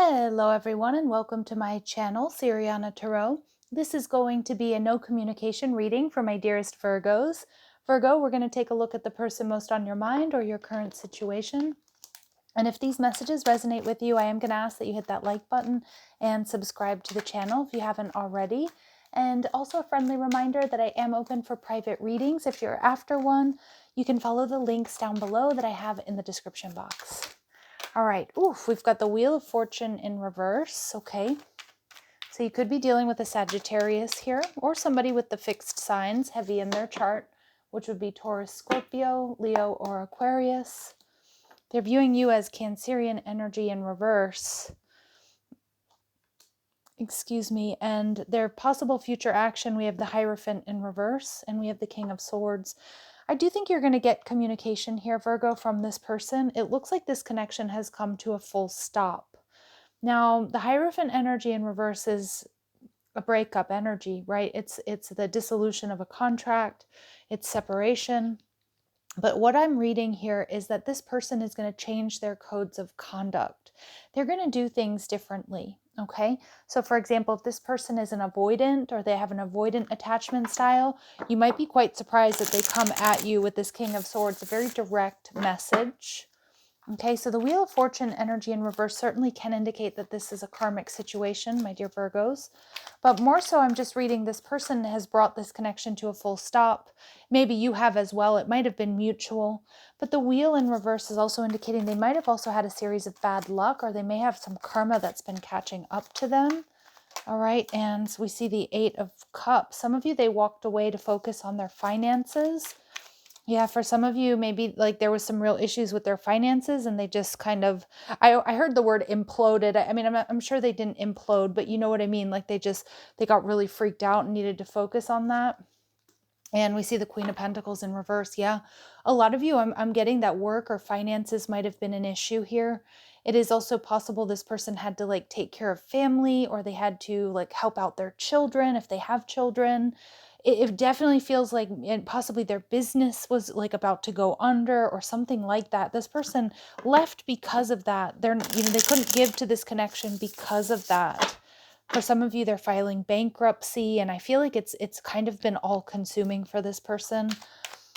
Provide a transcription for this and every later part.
Hello everyone and welcome to my channel, Siriana Tarot. This is going to be a no communication reading for my dearest Virgos. Virgo, we're going to take a look at the person most on your mind or your current situation. And if these messages resonate with you, I am going to ask that you hit that like button and subscribe to the channel if you haven't already. And also a friendly reminder that I am open for private readings. If you're after one, you can follow the links down below that I have in the description box. All right, oof, we've got the Wheel of Fortune in reverse, okay. So you could be dealing with a Sagittarius here, or somebody with the fixed signs heavy in their chart, which would be Taurus, Scorpio, Leo, or Aquarius. They're viewing you as Cancerian energy in reverse. Excuse me, and their possible future action, we have the Hierophant in reverse, and we have the King of Swords. I do think you're going to get communication here, Virgo, from this person. It looks like this connection has come to a full stop. Now, the Hierophant energy in reverse is a breakup energy, right? It's the dissolution of a contract, it's separation. But what I'm reading here is that this person is going to change their codes of conduct. They're going to do things differently, okay? So for example, if this person is an avoidant or they have an avoidant attachment style, you might be quite surprised that they come at you with this King of Swords, a very direct message. Okay, so the Wheel of Fortune energy in reverse certainly can indicate that this is a karmic situation, my dear Virgos. But more so, I'm just reading this person has brought this connection to a full stop. Maybe you have as well. It might have been mutual. But the Wheel in reverse is also indicating they might have also had a series of bad luck, or they may have some karma that's been catching up to them. All right, and we see the Eight of Cups. Some of you, they walked away to focus on their finances. Yeah, for some of you, maybe like there was some real issues with their finances and they just kind of, I heard the word imploded. I mean, I'm sure they didn't implode, but you know what I mean? Like they got really freaked out and needed to focus on that. And we see the Queen of Pentacles in reverse. Yeah, a lot of you, I'm getting that work or finances might have been an issue here. It is also possible this person had to like take care of family, or they had to like help out their children if they have children. It definitely feels like possibly their business was like about to go under or something like that. This person left because of that. They couldn't give to this connection because of that. For some of you, they're filing bankruptcy, and I feel like it's kind of been all-consuming for this person.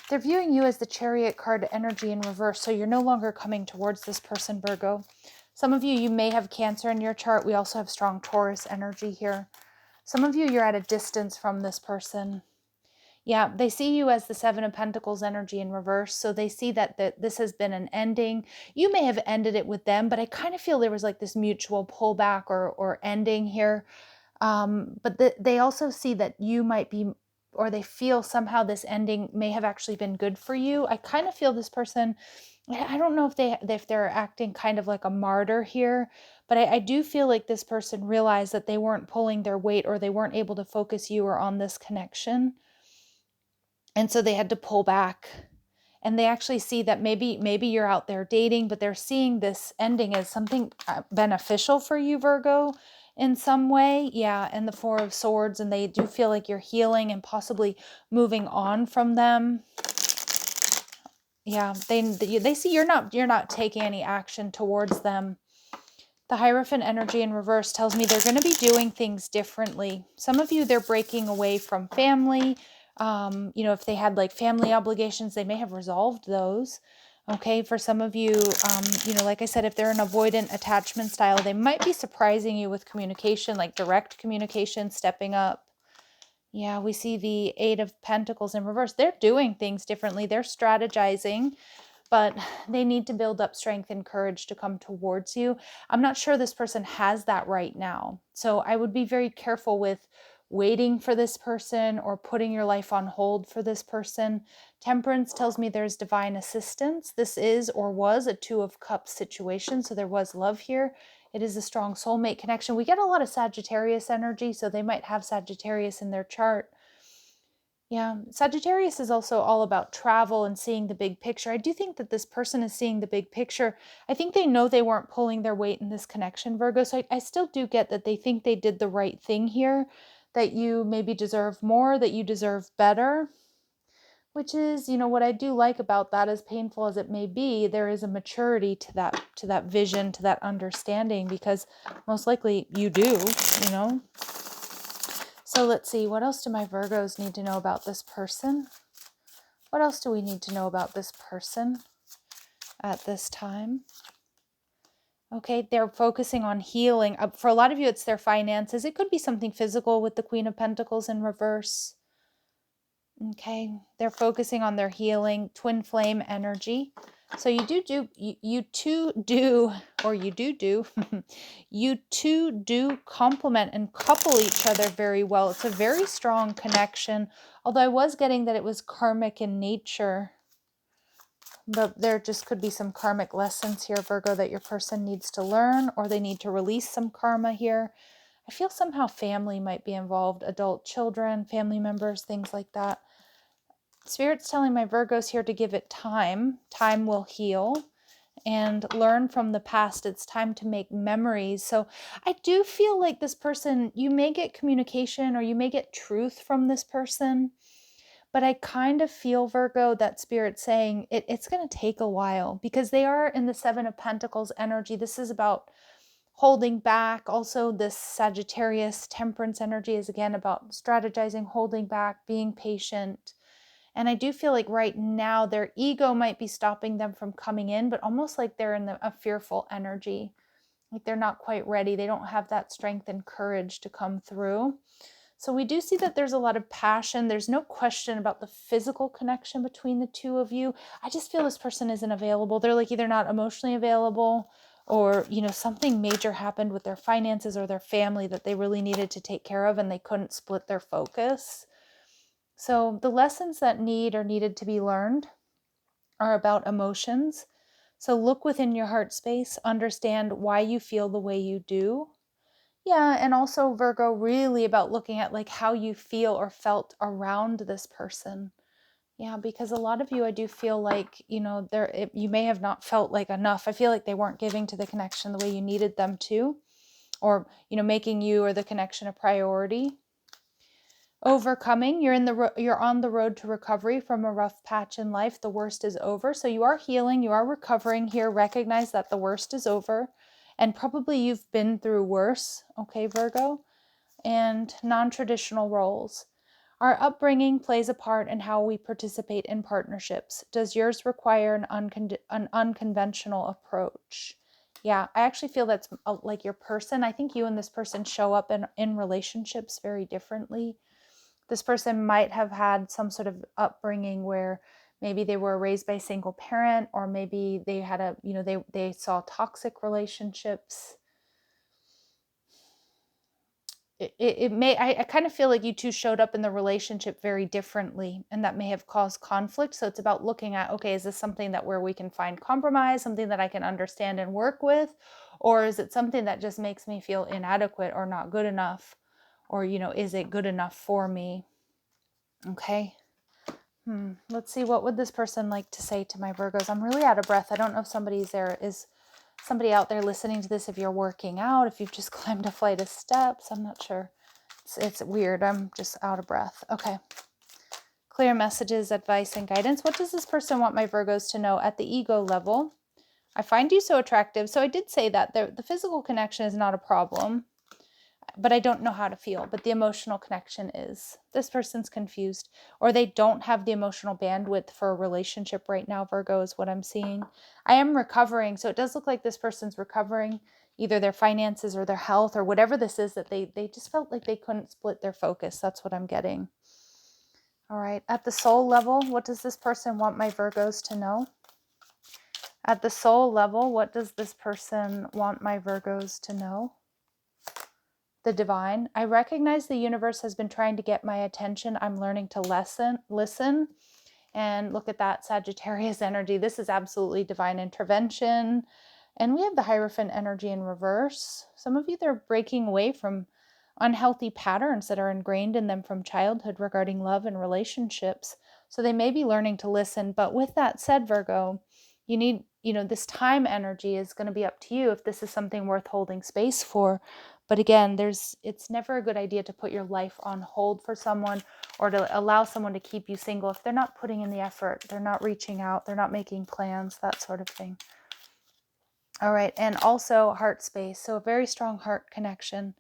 They're viewing you as the Chariot card energy in reverse, so you're no longer coming towards this person, Virgo. Some of you may have Cancer in your chart. We also have strong Taurus energy here. Some of you, you're at a distance from this person. Yeah, they see you as the Seven of Pentacles energy in reverse. So they see that this has been an ending. You may have ended it with them, but I kind of feel there was like this mutual pullback or ending here. But they also see that you might be, or they feel somehow this ending may have actually been good for you. I kind of feel this person, I don't know if they're acting kind of like a martyr here, but I do feel like this person realized that they weren't pulling their weight, or they weren't able to focus you or on this connection. And so they had to pull back, and they actually see that maybe you're out there dating, but they're seeing this ending as something beneficial for you, Virgo, in some way. Yeah, and the Four of Swords, and they do feel like you're healing and possibly moving on from them. Yeah, they see you're not taking any action towards them. The Hierophant energy in reverse tells me they're going to be doing things differently. Some of you, they're breaking away from family. If they had like family obligations, they may have resolved those. Okay, for some of you, like I said, if they're an avoidant attachment style, they might be surprising you with communication, like direct communication, stepping up. Yeah, we see the Eight of Pentacles in reverse. They're doing things differently. They're strategizing, but they need to build up strength and courage to come towards you. I'm not sure this person has that right now. So I would be very careful with waiting for this person or putting your life on hold for this person. Temperance tells me there's divine assistance. This is or was a Two of Cups situation, so there was love here. It is a strong soulmate connection. We get a lot of Sagittarius energy, so they might have Sagittarius in their chart. Yeah, Sagittarius is also all about travel and seeing the big picture. I do think that this person is seeing the big picture. I think they know they weren't pulling their weight in this connection, Virgo. So I still do get that they think they did the right thing here, that you maybe deserve more, that you deserve better. Which is, what I do like about that, as painful as it may be, there is a maturity to that vision, to that understanding, because most likely you do, you know. So let's see, what else do my Virgos need to know about this person? What else do we need to know about this person at this time? Okay, they're focusing on healing. For a lot of you, it's their finances. It could be something physical with the Queen of Pentacles in reverse. Okay, they're focusing on their healing, twin flame energy. So you two do complement and couple each other very well. It's a very strong connection, although I was getting that it was karmic in nature. But there just could be some karmic lessons here, Virgo, that your person needs to learn, or they need to release some karma here. I feel somehow family might be involved, adult children, family members, things like that. Spirit's telling my Virgos here to give it time. Time will heal and learn from the past. It's time to make memories. So I do feel like this person, you may get communication or you may get truth from this person. But I kind of feel, Virgo, that Spirit's saying it's going to take a while, because they are in the Seven of Pentacles energy. This is about holding back. Also, this Sagittarius Temperance energy is again about strategizing, holding back, being patient. And I do feel like right now their ego might be stopping them from coming in, but almost like they're in a fearful energy. Like they're not quite ready. They don't have that strength and courage to come through. So we do see that there's a lot of passion. There's no question about the physical connection between the two of you. I just feel this person isn't available. They're like either not emotionally available, or, something major happened with their finances or their family that they really needed to take care of and they couldn't split their focus. So the lessons that needed to be learned are about emotions. So look within your heart space, understand why you feel the way you do. Yeah, and also, Virgo, really about looking at like how you feel or felt around this person. Yeah, because a lot of you, I do feel like, you may have not felt like enough. I feel like they weren't giving to the connection the way you needed them to, or, making you or the connection a priority. Overcoming, you're on the road to recovery from a rough patch in life. The worst is over. So you are healing, you are recovering here. Recognize that the worst is over, and probably you've been through worse, okay, Virgo? And non-traditional roles. Our upbringing plays a part in how we participate in partnerships. Does yours require an unconventional approach? Yeah, I actually feel that's like your person. I think you and this person show up in relationships very differently. This person might have had some sort of upbringing where maybe they were raised by a single parent, or maybe they had they saw toxic relationships. It may, I kind of feel like you two showed up in the relationship very differently, and that may have caused conflict. So it's about looking at, okay, is this something that where we can find compromise, something that I can understand and work with, or is it something that just makes me feel inadequate or not good enough, or is it good enough for me? Okay. Let's see, what would this person like to say to my Virgos? I'm really out of breath. I don't know if is somebody out there listening to this, if you're working out, if you've just climbed a flight of steps. I'm not sure. It's weird. I'm just out of breath. Okay. Clear messages, advice, and guidance. What does this person want my Virgos to know at the ego level? I find you so attractive. So I did say that the physical connection is not a problem, but I don't know how to feel. But the emotional connection is. This person's confused, or they don't have the emotional bandwidth for a relationship right now, Virgo, is what I'm seeing. I am recovering. So it does look like this person's recovering, either their finances or their health or whatever this is, that they just felt like they couldn't split their focus. That's what I'm getting. All right. At the soul level, what does this person want my Virgos to know? At the soul level, what does this person want my Virgos to know? The divine. I recognize the universe has been trying to get my attention. I'm learning to listen. And look at that Sagittarius energy. This is absolutely divine intervention. And we have the Hierophant energy in reverse. Some of you, they're breaking away from unhealthy patterns that are ingrained in them from childhood regarding love and relationships. So they may be learning to listen. But with that said, Virgo, you need, this time energy is going to be up to you if this is something worth holding space for. But again, it's never a good idea to put your life on hold for someone or to allow someone to keep you single if they're not putting in the effort, they're not reaching out, they're not making plans, that sort of thing. All right, and also heart space. So a very strong heart connection,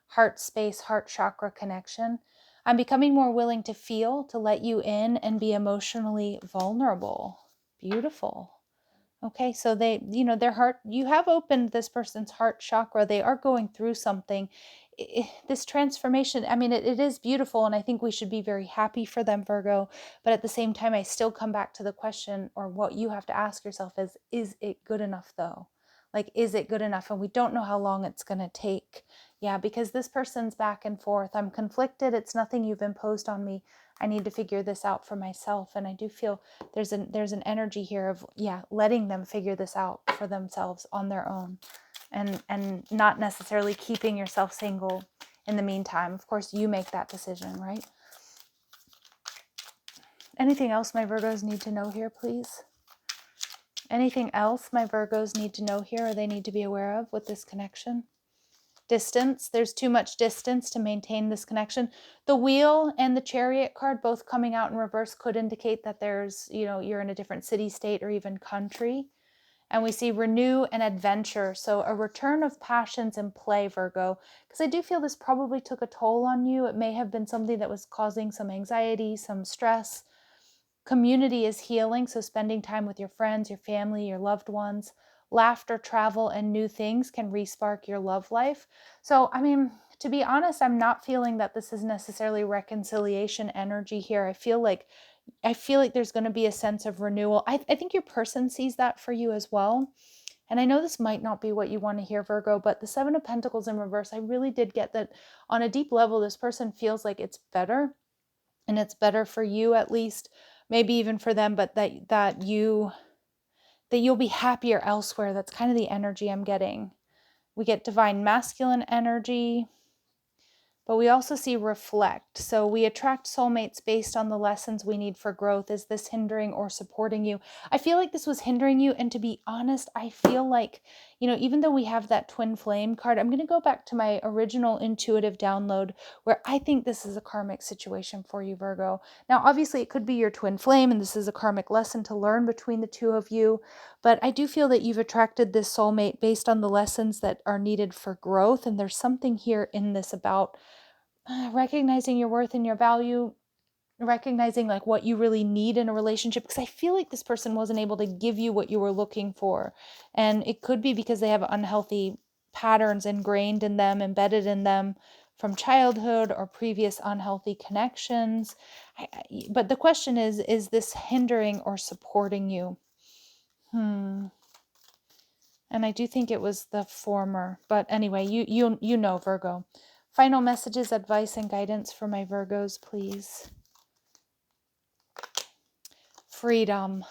heart space, heart chakra connection. I'm becoming more willing to feel, to let you in and be emotionally vulnerable. Beautiful. Okay, so they, their heart, you have opened this person's heart chakra. They are going through something. This transformation, I mean, it is beautiful, and I think we should be very happy for them, Virgo. But at the same time, I still come back to the question, or what you have to ask yourself is it good enough though? Like, is it good enough? And we don't know how long it's going to take. Yeah, because this person's back and forth. I'm conflicted. It's nothing you've imposed on me. I need to figure this out for myself. And I do feel there's an energy here of, letting them figure this out for themselves on their own, and not necessarily keeping yourself single in the meantime. Of course, you make that decision, right? Anything else my Virgos need to know here, please? Anything else my Virgos need to know here, or they need to be aware of with this connection? Distance. There's too much distance to maintain this connection. The Wheel and the Chariot card, both coming out in reverse, could indicate that there's, you're in a different city, state, or even country. And we see renew and adventure. So a return of passions and play, Virgo, because I do feel this probably took a toll on you. It may have been something that was causing some anxiety, some stress. Community is healing, so spending time with your friends, your family, your loved ones. Laughter, travel, and new things can respark your love life. So, I mean, to be honest, I'm not feeling that this is necessarily reconciliation energy here. I feel like there's going to be a sense of renewal. I think your person sees that for you as well. And I know this might not be what you want to hear, Virgo, but the Seven of Pentacles in reverse, I really did get that on a deep level, this person feels like it's better, and it's better for you at least, maybe even for them, but that you'll be happier elsewhere. That's kind of the energy I'm getting. We get divine masculine energy, but we also see reflect. So we attract soulmates based on the lessons we need for growth. Is this hindering or supporting you? I feel like this was hindering you. And to be honest, I feel like, even though we have that twin flame card, I'm going to go back to my original intuitive download where I think this is a karmic situation for you, Virgo. Now, obviously it could be your twin flame, and this is a karmic lesson to learn between the two of you. But I do feel that you've attracted this soulmate based on the lessons that are needed for growth. And there's something here in this about recognizing your worth and your value, recognizing like what you really need in a relationship, because I feel like this person wasn't able to give you what you were looking for. And it could be because they have unhealthy patterns ingrained in them, embedded in them from childhood or previous unhealthy connections. But the question is this hindering or supporting you? And I do think it was the former. But anyway, you know, Virgo. Final messages, advice, and guidance for my Virgos, please. Freedom.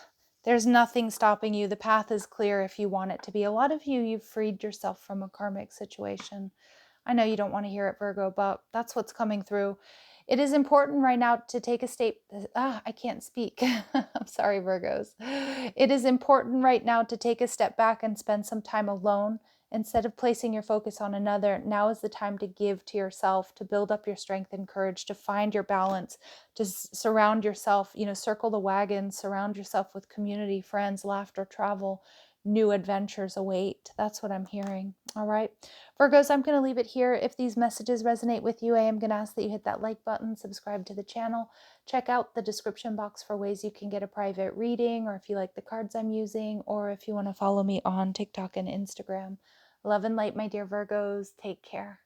There's nothing stopping you. The path is clear if you want it to be. A lot of you've freed yourself from a karmic situation. I know you don't want to hear it, Virgo, but that's what's coming through. It is important right now to take a step. I can't speak. I'm sorry, Virgos. It is important right now to take a step back and spend some time alone. Instead of placing your focus on another, now is the time to give to yourself, to build up your strength and courage, to find your balance, to surround yourself, circle the wagon, surround yourself with community, friends, laughter, travel. New adventures await. That's what I'm hearing. All right. Virgos, I'm going to leave it here. If these messages resonate with you, I am going to ask that you hit that like button, subscribe to the channel, check out the description box for ways you can get a private reading, or if you like the cards I'm using, or if you want to follow me on TikTok and Instagram. Love and light, my dear Virgos. Take care.